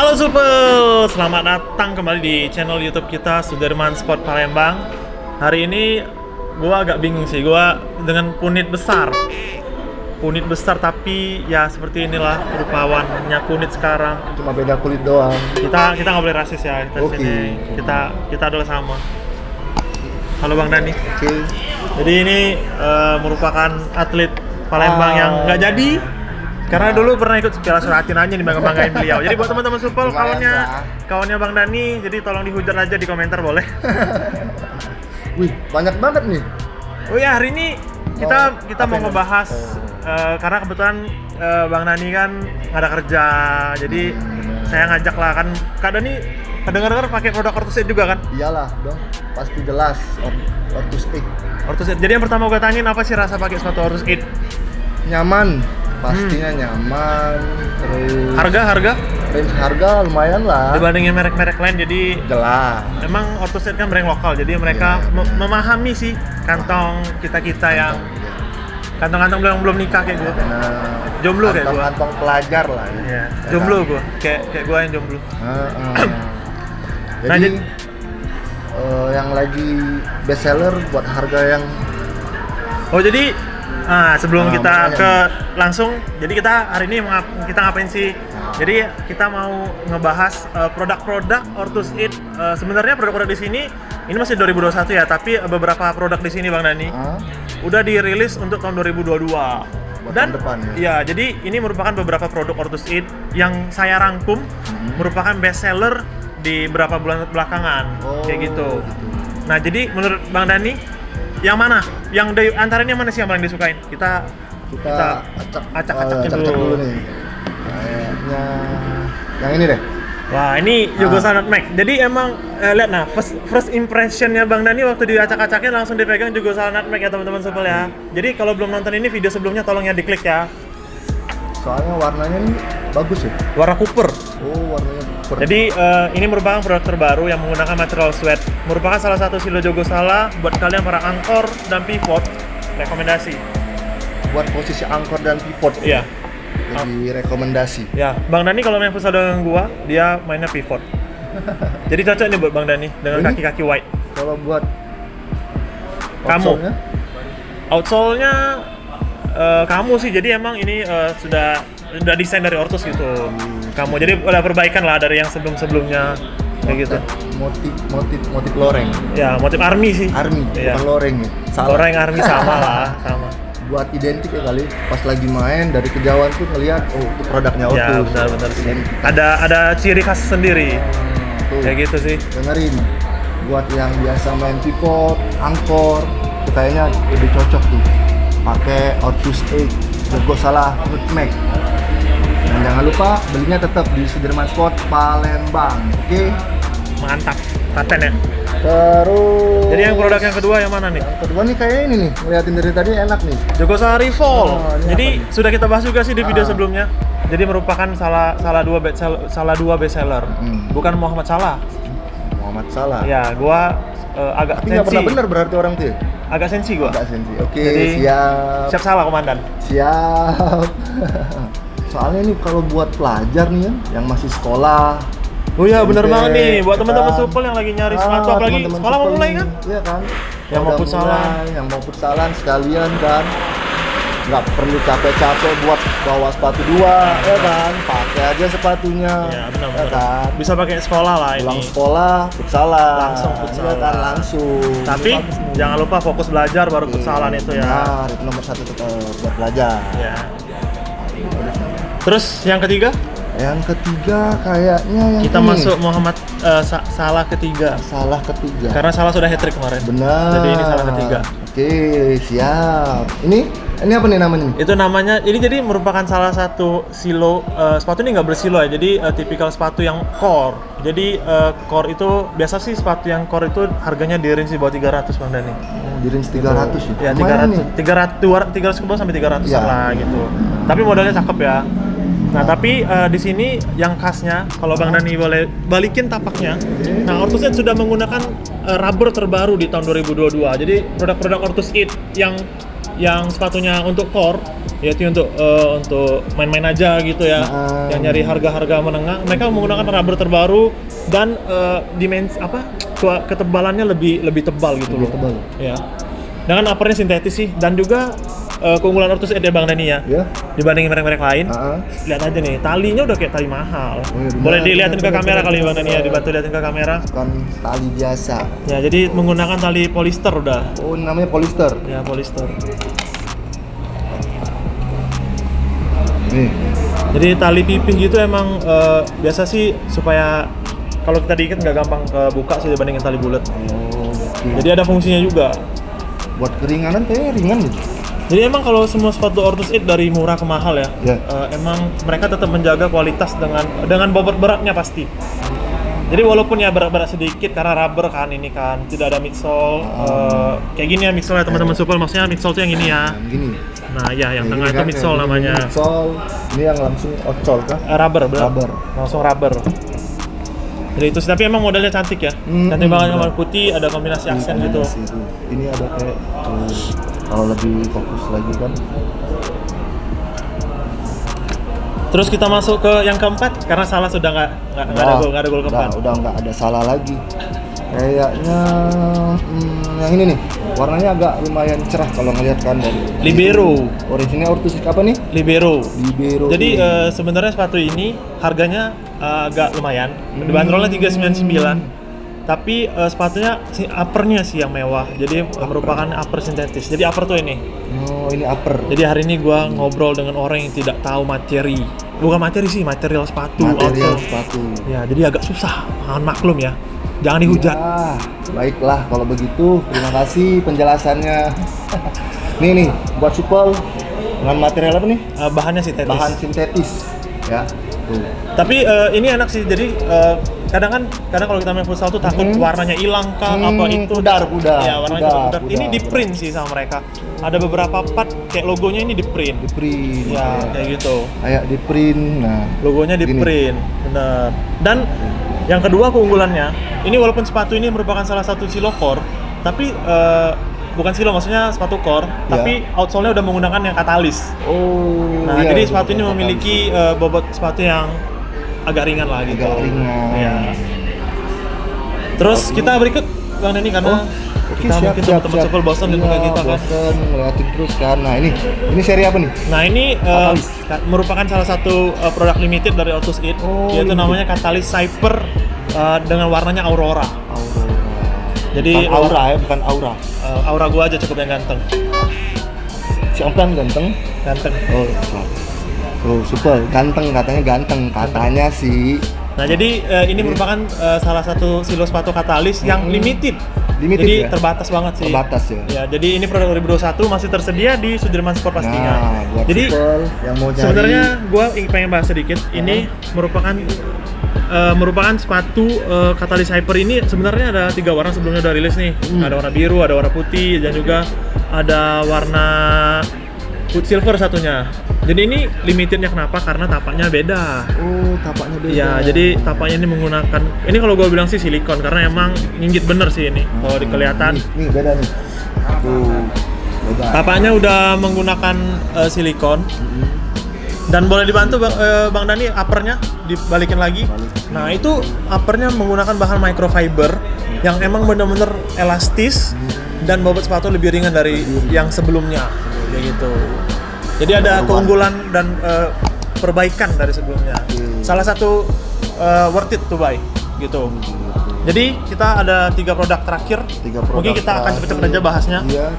Halo Supel, selamat datang kembali di channel YouTube kita Sudirman Sport Palembang. Hari ini gua agak bingung sih, gua dengan punit besar tapi ya seperti inilah rupawannya punit sekarang. Cuma beda kulit doang. Kita nggak boleh rasis ya, kita Oke. sini kita adalah sama. Halo Bang Dani. Oke. Jadi ini merupakan atlet Palembang yang nggak jadi. Karena dulu pernah ikut Piala Suratin aja dibangga-banggain beliau. Jadi buat teman-teman Supel, kawannya Bang Dani, jadi tolong dihujat aja di komentar boleh. Wih, banyak banget nih. Oh ya, hari ini kita mau ngebahas karena kebetulan Bang Dani kan nggak ada kerja. Jadi saya ngajak lah kan. Kak Dani kedengar-dengar pakai produk Ortus Aid juga kan? Iyalah dong, pasti jelas. Ortus Aid. Ortus Aid. Jadi yang pertama gue tanyain apa sih rasa pakai sepatu Ortus Aid? Nyaman, pastinya nyaman. Terus Harga? range harga lumayan lah. Dibandingin merek-merek lain, jadi Jelas. emang Ortus Aid kan brand lokal, jadi mereka memahami sih kantong kita yang kantong-kantong belum nikah kayak gue. Nah, Jomblo kayak gua. kantong pelajar lah. Ya. Iya, Ya jomblo kan? gue, kayak gue yang jomblo. Jadi yang lagi best seller buat harga yang Oh jadi, sebelum kita makanya langsung, jadi kita hari ini kita ngapain sih? Jadi kita mau ngebahas produk-produk Ortus Aid. Sebenarnya produk-produk di sini ini masih 2021 ya, tapi beberapa produk di sini Bang Dani udah dirilis untuk tahun 2022. Buat Dan tahun depan, ya, jadi ini merupakan beberapa produk Ortus Aid yang saya rangkum merupakan best seller di beberapa bulan belakangan, kayak gitu. Nah, jadi menurut Bang Dani, yang mana? Yang dari antara ini yang mana sih yang paling disukain? Kita acak-acakin dulu nih. Kayaknya yang ini deh. Wah, ini Jugosa Nutmeg. Jadi emang lihat nah, first impressionnya Bang Dani waktu diacak-acakin langsung dipegang Jugosa Nutmeg ya teman-teman Supel ya. Jadi kalau belum nonton ini video sebelumnya tolong ya diklik ya. Soalnya warnanya ini bagus ya. Warna Cooper. Oh, warnanya super. Jadi ini merupakan produk terbaru yang menggunakan material sweat. Merupakan salah satu silo Jogosala buat kalian para angkor dan pivot. Rekomendasi. buat posisi angkor dan pivot. Iya. Jadi rekomendasi. Ya, Bang Dani kalau main futsal dengan gua, dia mainnya pivot. Jadi cocok nih buat Bang Dani dengan Ini? kaki-kaki white. Kalau buat Kamu? outsole-nya, Outsole-nya kamu sih, jadi emang ini sudah desain dari Ortus gitu. Kamu jadi ada perbaikan lah dari yang sebelumnya kayak gitu. motif loreng. Ya, motif army sih. Army, Iya. bukan loreng ya. Salah. Loreng army sama lah, sama. Buat identik ya kali. Pas lagi main dari kejauhan tuh ngelihat itu produknya Ortus. Ya, benar-benar sih. Identik. Ada ciri khas sendiri. Tuh, Kayak gitu sih. dengerin. Buat yang biasa main pivot, angkor, itu kayaknya lebih cocok tuh. Pakai Ortus Aid, Jogosala Nutmeg. Dan jangan lupa belinya tetap di Sudirman Sport Palembang. Oke. Mantap. Paten ya. Terus Jadi yang produk yang kedua yang mana nih? yang kedua nih kayak ini nih, ngeliatin dari tadi enak nih. Jogosala Revol. Oh, ini Jadi apa sudah kita bahas juga sih di video sebelumnya. Jadi merupakan salah dua best seller. Bukan Muhammad Salah. Muhammad Salah. Ya, gua agak Tapi nggak sensi. pernah bener berarti orang tuh ya? Agak sensi gua. Agak sensi. Oke, Jadi, siap. Siap salah komandan. Siap. Soalnya ini kalau buat pelajar nih yang masih sekolah. Oh iya, bener SMP, banget nih buat teman-teman kan? Supel yang lagi nyari sepatu, apalagi teman-teman sekolah mau Supel mulai nih, kan? Iya kan? Yang mau Udah futsalan. mulai, yang mau futsalan sekalian kan. Nggak perlu capek-capek buat bawa sepatu dua, ya kan? Pakai aja sepatunya. Ya, benar. Ya kan? Bisa pakai sekolah lah Pulang ini. sekolah, futsalan. Langsung futsalan. Iya kan, langsung. Tapi Bagus nih. jangan lupa fokus belajar baru futsalan itu ya. Nah, itu nomor satu tetap buat belajar. Ya. Terus yang ketiga, Yang ketiga kayaknya yang kita ini. masuk Muhammad Salah ketiga. Salah ketiga. Karena Salah sudah hat-trick kemarin. Benar. Jadi ini Salah ketiga. Oke, siap. Ini apa nih namanya? Itu namanya, ini jadi merupakan salah satu silo, sepatu ini nggak bersilo ya, jadi tipikal sepatu yang core. Jadi core itu, biasa sih sepatu yang core itu harganya di range di bawah 300 Bang Dani. Di range 300 Ya, ya? Lumayan nih. 300 ke bawah sampai 300 Ya. lah gitu. Tapi modalnya cakep ya. Nah, tapi di sini yang khasnya, kalau Bang Dani boleh balikin tapaknya. Nah, Ortus Aid sudah menggunakan rubber terbaru di tahun 2022. Jadi produk-produk Ortus Aid yang yang sepatunya untuk core, yaitu untuk main-main aja gitu ya, yang nyari harga-harga menengah, mereka menggunakan rubber terbaru dan ketebalannya lebih tebal gitu loh. Tebal. Ya. Dengan uppernya sintetis sih, dan juga keunggulan Ortus 8 ya Bang Dani ya. Ya. Dibandingin merek-merek lain, lihat aja nih, talinya udah kayak tali mahal. Iya, benar. Boleh dilihatin ke kamera kali Bang Dani ya, dibantu liatin ke kamera. Bukan tali biasa. Ya, jadi menggunakan tali polister udah. Oh, ini namanya polister. Ya, polister. Nih. Jadi tali pipih gitu emang biasa sih supaya kalau kita diikat nggak gampang kebuka sih dibandingin tali bulat. Oh, gitu. Jadi ada fungsinya juga. Buat keringanan kayaknya ringan gitu. Jadi emang kalau semua sepatu Ortus 8 dari murah ke mahal ya, emang mereka tetap menjaga kualitas dengan bobot beratnya pasti. Jadi walaupun ya berat-berat sedikit karena rubber kan ini kan tidak ada midsole, kayak gini ya midsole ya teman-teman supel, maksudnya midsole tuh yang ini ya. Gini. Nah ya yang Ini tengah itu kan midsole kayak namanya. gini, midsole. Ini yang langsung outsole kah? Rubber, benar. Rubber. Langsung rubber. Jadi itu sih, tapi emang modelnya cantik ya. Cantik banget, warna putih, ada kombinasi aksen gitu. Ini ada kayak kalau lebih fokus lagi kan. Terus kita masuk ke yang keempat karena salah sudah nggak ada gol keempat. Udah nggak ada salah lagi. Kayaknya yang ini nih warnanya agak lumayan cerah kalau ngeliat kan dari Libero. Originnya Ortus apa nih? Libero. Jadi ini. sebenarnya sepatu ini harganya agak lumayan. Dibanderolnya 399. Tapi sepatunya uppernya sih yang mewah. Jadi merupakan upper sintetis. Jadi upper tuh ini. Oh, ini upper. Jadi hari ini gua ngobrol dengan orang yang tidak tahu materi. Bukan materi sih, material sepatu. Material outsole. sepatu. Ya, jadi agak susah. Mohon maklum ya. Jangan dihujat. Ya, baiklah kalau begitu. Terima kasih penjelasannya. Nih buat supel dengan material apa nih? Bahannya sintetis. Bahan sintetis. Ya. Tuh. Tapi ini enak sih. Jadi kadang kalau kita main futsal tuh takut warnanya hilang kah apa itu. Pudar. Ya, warnanya pudar. Ini di print sih sama mereka. Ada beberapa part kayak logonya ini di print. Di print. Ya, kayak gitu. Kayak di print. Nah, Logonya di gini. print. Bener. Dan yang kedua keunggulannya, ini walaupun sepatu ini merupakan salah satu silo core, tapi bukan silo, maksudnya sepatu core, tapi outsole-nya udah menggunakan yang katalis. Oh. Nah, iya, jadi iya, sepatu ini katalis. memiliki bobot sepatu yang agak ringan lah gitu. Agak ringan. Ya. Terus kita berikut Bang Dani karena kita mungkin teman-teman supel bosan dan bukan kita kan. Bosan ngeliatin terus kan. Nah, ini seri apa nih? Nah, ini merupakan salah satu produk limited dari Ortus 8, yaitu namanya Catalyst Cyper dengan warnanya Aurora. Jadi bukan aura ya, bukan aura. Aura gua aja cukup yang ganteng. Si Ampan ganteng. Ganteng. Oh, supel ganteng, katanya sih. Nah, jadi ini merupakan salah satu silo sepatu katalis yang limited. Jadi ya? terbatas banget sih. Terbatas ya. Ya, jadi ini produk 2021 masih tersedia di Sudirman Sport pastinya. Nah, buat jadi supel yang mau cari. sebenarnya gua pengen bahas sedikit. Ini merupakan sepatu Catalyst Hyper ini sebenarnya ada 3 warna sebelumnya udah rilis nih. Ada warna biru, ada warna putih, dan juga ada warna silver satunya. Jadi ini limitednya kenapa? Karena tapaknya beda. Oh, tapaknya beda. Ya, jadi tapaknya ini menggunakan, ini kalau gue bilang sih silikon karena emang nginggit bener sih ini. Kalau kelihatan. Nih beda nih. Tuh, beda. Tapaknya udah menggunakan silikon. Dan boleh dibantu Bang Dani, uppernya dibalikin lagi. Nah, itu uppernya menggunakan bahan microfiber yang emang bener-bener elastis dan bobot sepatu lebih ringan dari yang sebelumnya. Kayak gitu. Jadi ada keunggulan dan perbaikan dari sebelumnya. Salah satu worth it to buy gitu. Jadi kita ada 3 produk terakhir. Mungkin kita akan cepet-cepet aja bahasnya. Iya,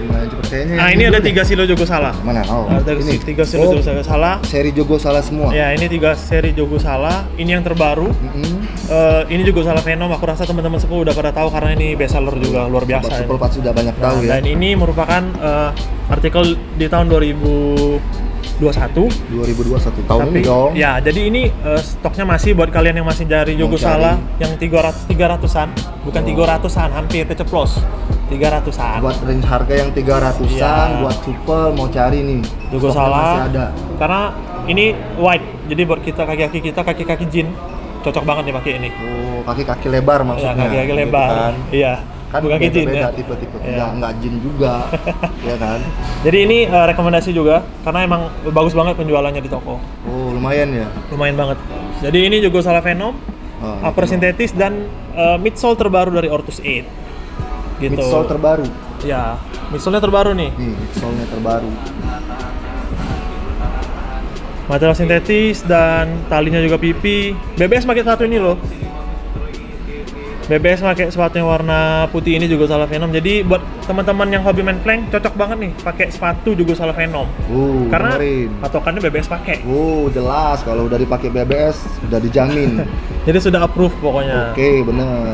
lumayan cepet kayaknya. Nah, ini ada 3 silo Jogo Salah. Mana? Oh, Ada 3 silo Jogo Salah. Seri Jogo Salah semua. Ya, ini 3 seri Jogo Salah. Ini yang terbaru. Ini Jogo Salah Venom. Aku rasa teman-teman semua udah pada tahu karena ini best seller juga luar biasa. Supel Pat sudah banyak tahu ya. Dan ini merupakan artikel di tahun 2021 tahun ini dong. Ya, jadi ini stoknya masih buat kalian yang masih cari Jogo Salah yang 300-an, bukan 300-an, hampir keceplos. 300-an. Buat range harga yang 300-an, Ya. buat supel mau cari nih. Jogo stoknya Salah. masih ada. Karena ini white, jadi buat kita kaki-kaki jin cocok banget nih pakai ini. Oh, kaki-kaki lebar Ya, maksudnya. kaki-kaki gitu lebar. kan. Iya. kan Bukan jin beda-beda ya? tipe-tipe, Iya. nggak jin juga, ya kan? Jadi ini rekomendasi juga karena emang bagus banget penjualannya di toko. Oh lumayan ya. Lumayan banget. Jadi ini juga salah Venom, Oh, upper sintetis dan midsole terbaru dari Ortus 8. Gitu. Midsole terbaru. Ya, midsole-nya terbaru nih. Nih, midsole-nya terbaru. Material sintetis dan talinya juga PP. BBS pakai satu ini loh. BBS pakai sepatu yang warna putih ini juga salah Venom. Jadi buat teman-teman yang hobi main flank cocok banget nih pakai sepatu juga salah Venom. Karena Kemarin. patokannya BBS pakai. Jelas kalau udah dipakai BBS udah dijamin. Jadi sudah approve pokoknya. Oke, bener.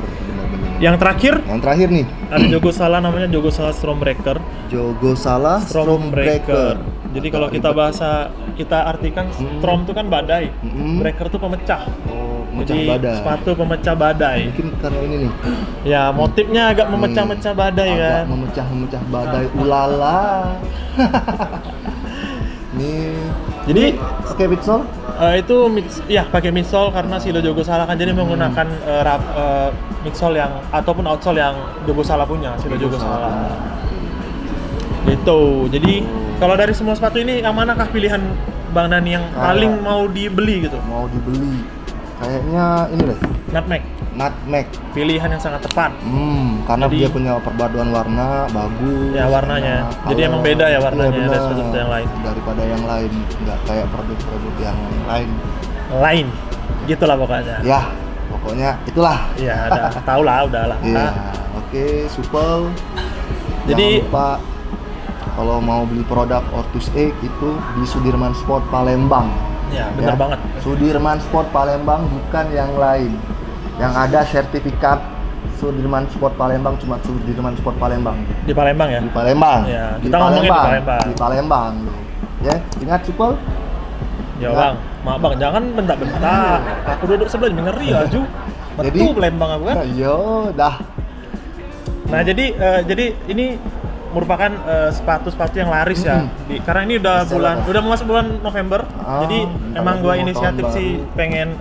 Yang terakhir Yang terakhir nih, ada Jogo Salah, namanya Jogo Salah Stormbreaker. Jogo Salah Stormbreaker. Jadi kalau kita kita artikan storm itu kan badai, breaker itu pemecah. Oh, pemecah Jadi badai. sepatu pemecah badai. Mungkin karena ini nih. Ya motifnya agak memecah-mecah badai agak kan. memecah badai. Ulala. Nih. Jadi Oke, midsole. itu pakai midsole karena si Jogo Salah kan jadi menggunakan midsole yang ataupun outsole yang Jogo Salah punya, si Jogo Salah. Gitu. Jadi kalau dari semua sepatu ini yang manakah pilihan Bang Dani yang paling mau dibeli gitu? Mau dibeli. Kayaknya ini deh. Nutmeg. Pilihan yang sangat tepat. Karena Jadi- dia punya perpaduan warna bagus. Ya, warnanya. Jadi emang beda ya warnanya dari sepatu yang lain. Daripada yang lain, nggak kayak produk-produk yang lain. Lain. Gitulah pokoknya. Ya, pokoknya itulah. Iya, tahu lah, udahlah. Iya, oke, supel. Jadi- Jangan lupa kalau mau beli produk Ortus 8 itu di Sudirman Sport Palembang. Ya, benar banget. Sudirman Sport Palembang, bukan yang lain. Yang ada sertifikat Sudirman Sport Palembang, cuma Sudirman Sport Palembang. Di Palembang ya? Di Palembang. Ya, kita ngomongin di Palembang. Di Palembang loh. Ya, ingat supel? Ya Bang, maaf Bang, jangan bentak-bentak. Aku duduk sebelah ngeri Aju. Betul Palembang aku kan. Ayo, dah. Nah, jadi ini merupakan sepatu-sepatu yang laris ya. Karena ini udah mau masuk bulan November. Jadi emang gua inisiatif sih pengen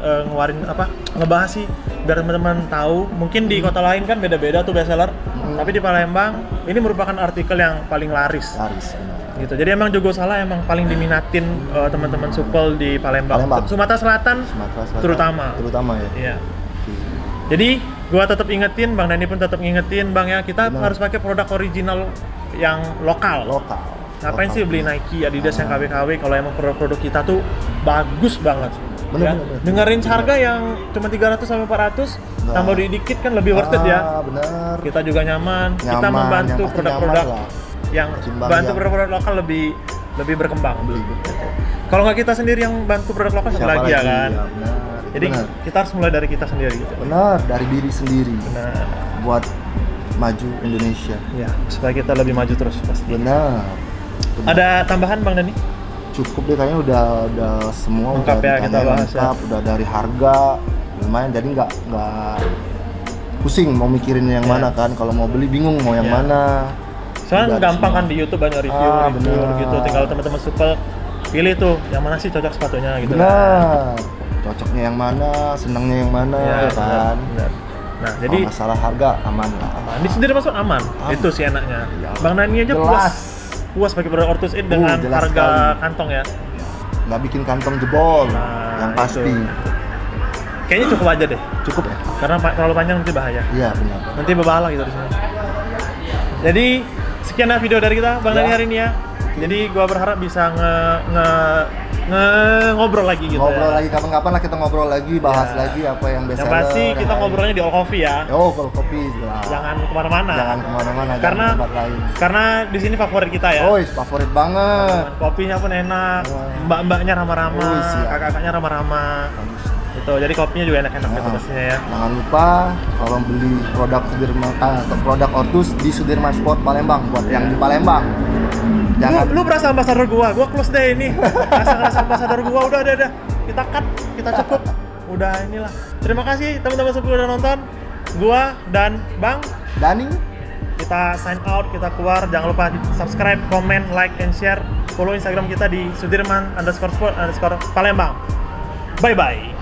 ngebahas sih biar teman-teman tahu. Mungkin di kota lain kan beda-beda tuh bestseller. Tapi di Palembang ini merupakan artikel yang paling laris. benar. Gitu. Jadi emang Jogo Salah emang paling diminatin teman-teman supel di Palembang. Sumatera Selatan terutama ya. Iya. Jadi gua tetap ingetin, Bang Dani pun tetap ngingetin Bang ya, kita harus pakai produk original yang lokal. Ngapain sih beli Nike, Adidas yang KW-KW kalau emang produk-produk kita tuh bagus banget. Bener. Dengerin harga yang cuma 300 sampai 400, tambah dikit kan lebih worth it ya. Bener. Kita juga nyaman, kita membantu yang pasti produk-produk nyaman lah. yang Ketimbang bantu yang- produk-produk lokal lebih berkembang. Kalau nggak kita sendiri yang bantu produk lokal, siapa lagi ya kan? Ya, benar. Jadi kita harus mulai dari kita sendiri gitu. Benar, dari diri sendiri. Benar. Buat maju Indonesia. Ya, supaya kita lebih maju terus pasti. Benar. Ada tambahan Bang Dani? Cukup deh kayaknya udah semua Lengkap udah ya, kita ditanya bahas ya. lengkap, udah dari harga lumayan, jadi nggak pusing mau mikirin yang mana kan, kalau mau beli bingung mau yang Ya. mana. Soalnya Udah gampang semua. kan di YouTube banyak review benar. gitu. Tinggal teman-teman supel pilih tuh yang mana sih cocok sepatunya gitu. Benar. Cocoknya yang mana, senangnya yang mana, Ya, ya kan. benar. Nah, Kalau jadi masalah harga aman lah. di sendiri masuk aman. Itu sih enaknya. Ya. Bang Dani aja Jelas. puas pakai produk Ortus 8 dengan jelas harga sekali. kantong ya. Nggak bikin kantong jebol, Nah, yang pasti. itu. Kayaknya cukup aja deh. Cukup ya? Karena terlalu panjang nanti bahaya. Iya benar. Nanti berbahaya gitu di sini. Jadi sekian video dari kita Bang Dani hari ini ya. Jadi gua berharap bisa ngobrol lagi gitu. Ngobrol ya. lagi kapan-kapan lah, kita ngobrol lagi, bahas Ya. lagi apa yang best Yang seller, pasti kita yang ngobrolnya di All Coffee ya. lain. Oh, kalau kopi jelas. Jangan kemana-mana. Jangan kemana-mana, jangan Karena ke tempat lain. karena di sini favorit kita ya. Oh, favorit banget. Kopinya pun enak, mbak-mbaknya ramah-ramah, Oh, siap. kakak-kakaknya ramah-ramah. Bagus. Gitu. Jadi kopinya juga enak-enak gitu pastinya ya. Jangan lupa kalau beli produk Sudirman atau produk Ortus di Sudirman Sport Palembang buat yang di Palembang. Jangan Lu berasa ambasador gua close deh ini. Rasa ambasador gua udah. Kita cut, kita cukup. Udah inilah. Terima kasih teman-teman semua udah nonton. Gua dan Bang Dani. kita sign out, kita keluar. Jangan lupa subscribe, comment, like, and share. Follow Instagram kita di Sudirman_sport_Palembang. Bye bye.